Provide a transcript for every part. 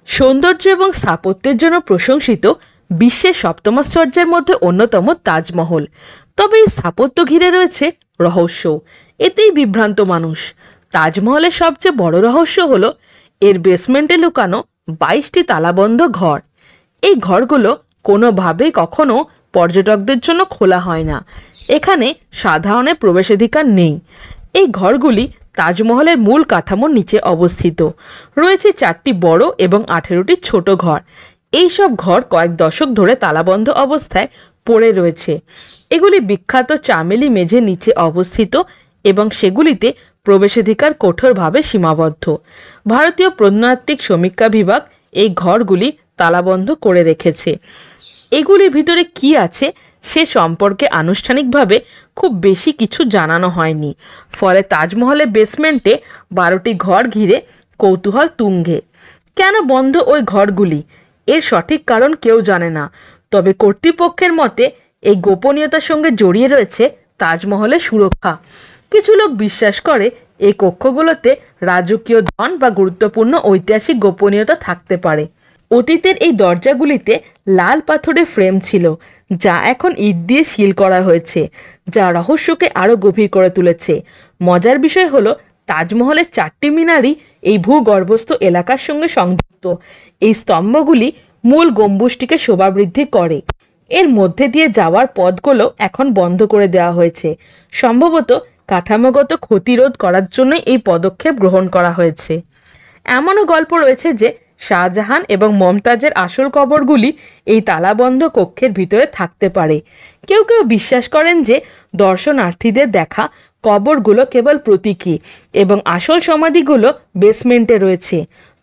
সৌন্দর্য এবং স্থাপত্যের জন্য প্রশংসিত বিশ্বের সপ্তমাশ্চর্যের মধ্যে অন্যতম তাজমহল। তবে এই স্থাপত্য ঘিরে রয়েছে রহস্য, এতেই বিভ্রান্ত মানুষ। তাজমহলের সবচেয়ে বড় রহস্য হলো এর বেসমেন্টে লুকানো 22টি তালাবন্ধ ঘর। এই ঘরগুলো কোনোভাবেই কখনো পর্যটকদের জন্য খোলা হয় না। এখানে সাধারণের প্রবেশাধিকার নেই। এই ঘরগুলি তাজমহলের মূল কাঠামোর নিচে অবস্থিত। রয়েছে 4টি বড় এবং 18টি ছোট ঘর। এই সব ঘর কয়েক দশক ধরে তালাবন্ধ অবস্থায় পড়ে রয়েছে। এগুলি বিখ্যাত চামেলি মেঝের নিচে অবস্থিত এবং সেগুলিতে প্রবেশাধিকার কঠোরভাবে সীমাবদ্ধ। ভারতীয় প্রত্নতাত্ত্বিক সমীক্ষা বিভাগ এই ঘরগুলি তালাবন্ধ করে রেখেছে। এগুলির ভিতরে কি আছে সে সম্পর্কে আনুষ্ঠানিকভাবে খুব বেশি কিছু জানানো হয়নি। ফলে তাজমহলের বেসমেন্টে 12টি ঘর ঘিরে কৌতূহল তুঙ্গে। কেন বন্ধ ওই ঘরগুলি, এর সঠিক কারণ কেউ জানে না। তবে কর্তৃপক্ষের মতে এই গোপনীয়তার সঙ্গে জড়িয়ে রয়েছে তাজমহলের সুরক্ষা। কিছু লোক বিশ্বাস করে এই কক্ষগুলোতে রাজকীয় ধন বা গুরুত্বপূর্ণ ঐতিহাসিক গোপনীয়তা থাকতে পারে। অতীতের এই দরজাগুলিতে লাল পাথরের ফ্রেম ছিল, যা এখন ইট দিয়ে সিল করা হয়েছে, যা রহস্যকে আরও গভীর করে তুলেছে। মজার বিষয় হলো তাজমহলের 4টি মিনারই এই ভূগর্ভস্থ এলাকার সঙ্গে সংযুক্ত। এই স্তম্ভগুলি মূল গম্বুজটিকে শোভাবৃদ্ধি করে। এর মধ্যে দিয়ে যাওয়ার পথগুলো এখন বন্ধ করে দেওয়া হয়েছে। সম্ভবত কাঠামোগত ক্ষতিরোধ করার জন্য এই পদক্ষেপ গ্রহণ করা হয়েছে। এমনও গল্প রয়েছে যে শাহজাহান এবং মমতাজের আসল কবরগুলি এই তালাবন্ধ কক্ষের ভিতরে থাকতে পারে। কেউ কেউ বিশ্বাস করেন যে দর্শনার্থীদের দেখা কবরগুলো কেবল প্রতীকী এবং আসল সমাধিগুলো বেসমেন্টে রয়েছে।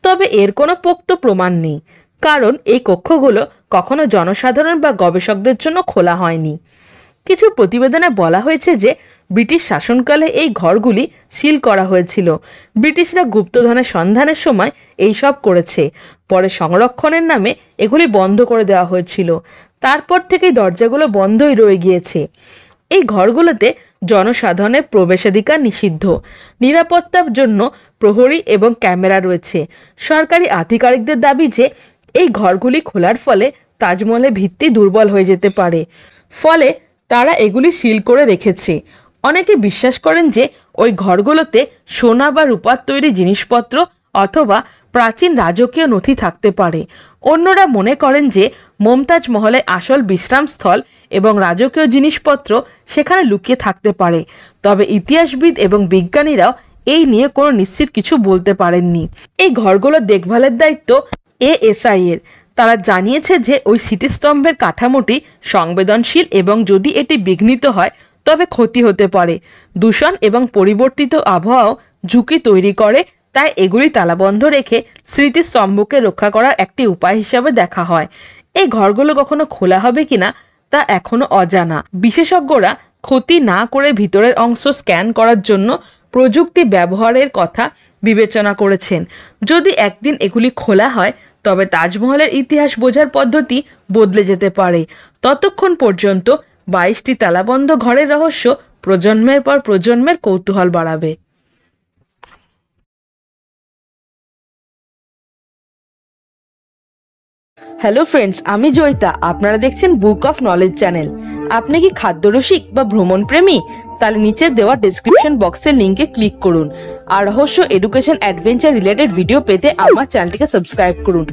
তবে এর কোনো পোক্ত প্রমাণ নেই, কারণ এই কক্ষগুলো কখনো জনসাধারণ বা গবেষকদের জন্য খোলা হয়নি। কিছু প্রতিবেদনে বলা হয়েছে যে ব্রিটিশ শাসনকালে এই ঘরগুলি সিল করা হয়েছিল। ব্রিটিশরা গুপ্তধনের সন্ধানের সময় এইসব করেছে। পরে সংরক্ষণের নামে এগুলি বন্ধ করে দেওয়া হয়েছিল। তারপর থেকেই দরজাগুলো বন্ধই রয়ে গিয়েছে। এই ঘরগুলোতে জনসাধারণের প্রবেশাধিকার নিষিদ্ধ। নিরাপত্তার জন্য প্রহরী এবং ক্যামেরা রয়েছে। সরকারি আধিকারিকদের দাবি যে এই ঘরগুলি খোলার ফলে তাজমহলের ভিত্তি দুর্বল হয়ে যেতে পারে, ফলে তারা এগুলি সিল করে রেখেছে। অনেকে বিশ্বাস করেন যে ওই ঘরগুলোতে সোনা বা রূপার তৈরি জিনিসপত্র অথবা প্রাচীন রাজকীয় নথি থাকতে পারে। অন্যরা মনে করেন যে মমতাজ মহলের আসল বিশ্রামস্থল এবং রাজকীয় জিনিসপত্র সেখানে লুকিয়ে থাকতে পারে। তবে ইতিহাসবিদ এবং বিজ্ঞানীরাও এই নিয়ে কোনো নিশ্চিত কিছু বলতে পারেননি। এই ঘরগুলোর দেখভালের দায়িত্ব ASI এর। তারা জানিয়েছে যে ওই স্মৃতিস্তম্ভের কাঠামোটি সংবেদনশীল এবং যদি এটি বিঘ্নিত হয় তবে ক্ষতি হতে পারে। দূষণ এবং পরিবর্তিত আবহাওয়াও ঝুঁকি তৈরি করে, তাই এগুলি তালাবন্ধ রেখে স্মৃতিস্তম্ভকে রক্ষা করার একটি উপায় হিসাবে দেখা হয়। এই ঘরগুলো কখনো খোলা হবে কিনা তা এখনো অজানা। বিশেষজ্ঞরা ক্ষতি না করে ভিতরের অংশ স্ক্যান করার জন্য প্রযুক্তি ব্যবহারের কথা বিবেচনা করেছেন। যদি একদিন এগুলি খোলা হয় তবে তাজমহলের ইতিহাস বোঝার পদ্ধতি বদলে যেতে পারে। ততক্ষণ পর্যন্ত 22টি তালাবন্ধ ঘরের রহস্য প্রজন্মের পর প্রজন্মের কৌতূহল বাড়াবে। হ্যালো ফ্রেন্ডস, আমি জয়িতা। আপনারা দেখছেন বুক অফ নলেজ চ্যানেল। আপনি কি খাদ্যরসিক বা ভ্রমণ প্রেমী? তাহলে নিচে দেওয়া ডেসক্রিপশন বক্সের লিঙ্কে ক্লিক করুন আর রহস্য, এডুকেশন, অ্যাডভেঞ্চার রিলেটেড ভিডিও পেতে আমার চ্যানেলটিকে সাবস্ক্রাইব করুন।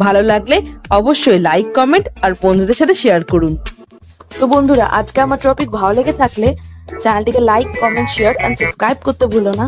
ভালো লাগলে অবশ্যই লাইক, কমেন্ট আর বন্ধুদের সাথে শেয়ার করুন। তো বন্ধুরা, আজকে আমার টপিক ভালো লেগে থাকলে চ্যানেলটিকে like, comment, share and subscribe করতে ভুলো না।